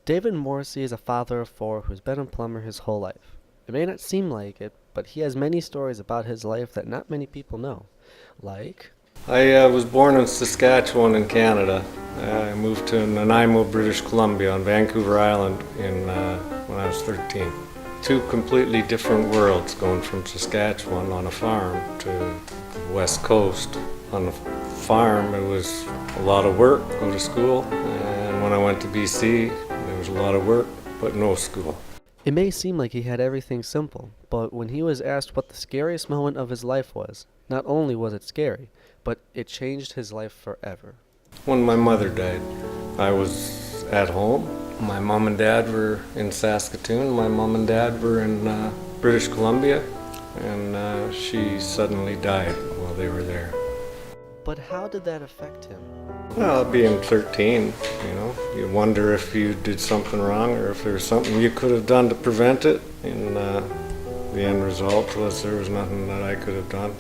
David Morrissey is a father of four who's been a plumber his whole life. It may not seem like it, but he has many stories about his life that not many people know. Like, I was born in Saskatchewan in Canada. I moved to Nanaimo, British Columbia on Vancouver Island when I was 13. Two completely different worlds, going from Saskatchewan on a farm to the West Coast. On the farm, it was a lot of work, go to school, and when I went to BC, there was a lot of work, but no school. it may seem like he had everything simple, but when he was asked what the scariest moment of his life was, not only was it scary, but it changed his life forever. When my mother died, I was at home. My mom and dad were in Saskatoon. My mom and dad were in British Columbia, and she suddenly died while they were there. But how did that affect him? Well, being 13, you wonder if you did something wrong or if there was something you could have done to prevent it. And the end result was there was nothing that I could have done.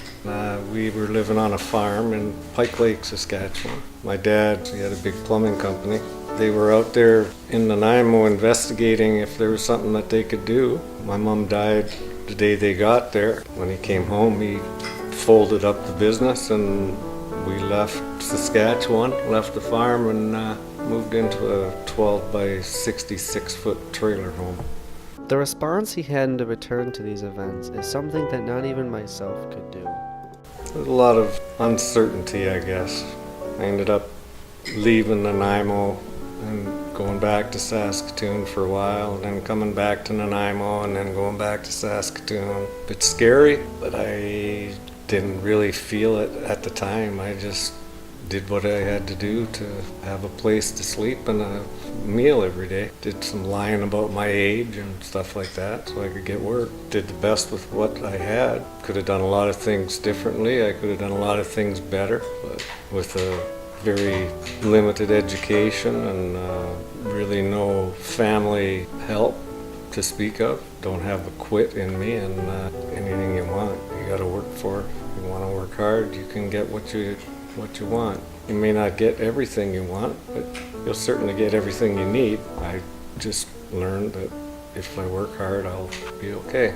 We were living on a farm in Pike Lake, Saskatchewan. My dad, he had a big plumbing company. They were out there in Nanaimo investigating if there was something that they could do. My mom died the day they got there. When he came home, he folded up the business and we left Saskatchewan, left the farm, and moved into a 12 by 66 foot trailer home. The response he had in to return to these events is something that not even myself could do. There's a lot of uncertainty, I guess. I ended up leaving Nanaimo and going back to Saskatoon for a while, and then coming back to Nanaimo and then going back to Saskatoon. It's scary, but I didn't really feel it at the time. I just did what I had to do to have a place to sleep and a meal every day. Did some lying about my age and stuff like that so I could get work. Did the best with what I had. Could have done a lot of things differently. I could have done a lot of things better, but with a very limited education and really no family help to speak of. Don't have a quit in me, and anything you want, you got to work for it. If you want to work hard, you can get what you want. You may not get everything you want, but you'll certainly get everything you need. I just learned that if I work hard, I'll be okay.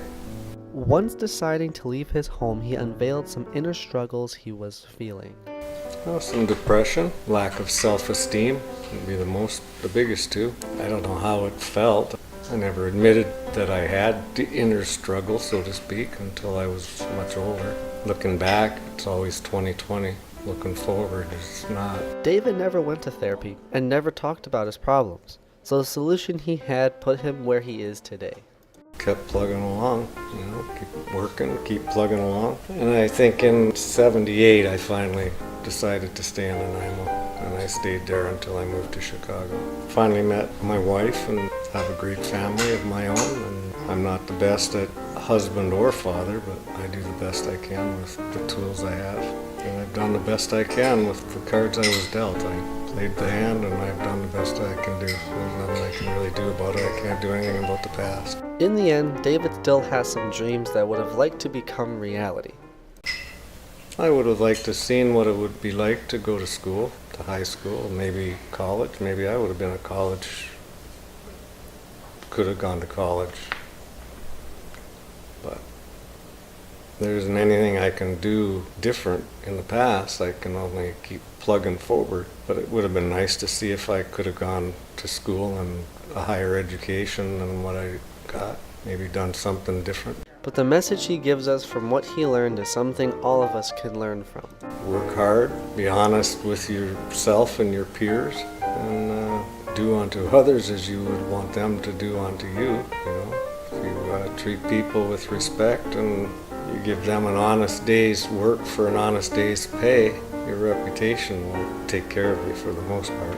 Once deciding to leave his home, he unveiled some inner struggles he was feeling. Well, some depression, lack of self-esteem would be the biggest two. I don't know how it felt. I never admitted that I had the inner struggle, so to speak, until I was much older. Looking back, it's always 2020. Looking forward, it's not. David never went to therapy and never talked about his problems, so the solution he had put him where he is today. Kept plugging along, keep working, keep plugging along. And I think in '78 I finally decided to stay in Nanaimo, and I stayed there until I moved to Chicago. Finally met my wife and have a great family of my own, and I'm not the best at husband or father, but I do the best I can with the tools I have. And I've done the best I can with the cards I was dealt. I played the hand and I've done the best I can do. There's nothing I can really do about it. I can't do anything about the past. In the end, David still has some dreams that would have liked to become reality. I would have liked to seen what it would be like to go to school, to high school, maybe college. Maybe I would have been could have gone to college. But there isn't anything I can do different in the past. I can only keep plugging forward. But it would have been nice to see if I could have gone to school and a higher education than what I got. Maybe done something different. But the message he gives us from what he learned is something all of us can learn from. Work hard, be honest with yourself and your peers, and do unto others as you would want them to do unto you. If you treat people with respect and you give them an honest day's work for an honest day's pay, your reputation will take care of you for the most part.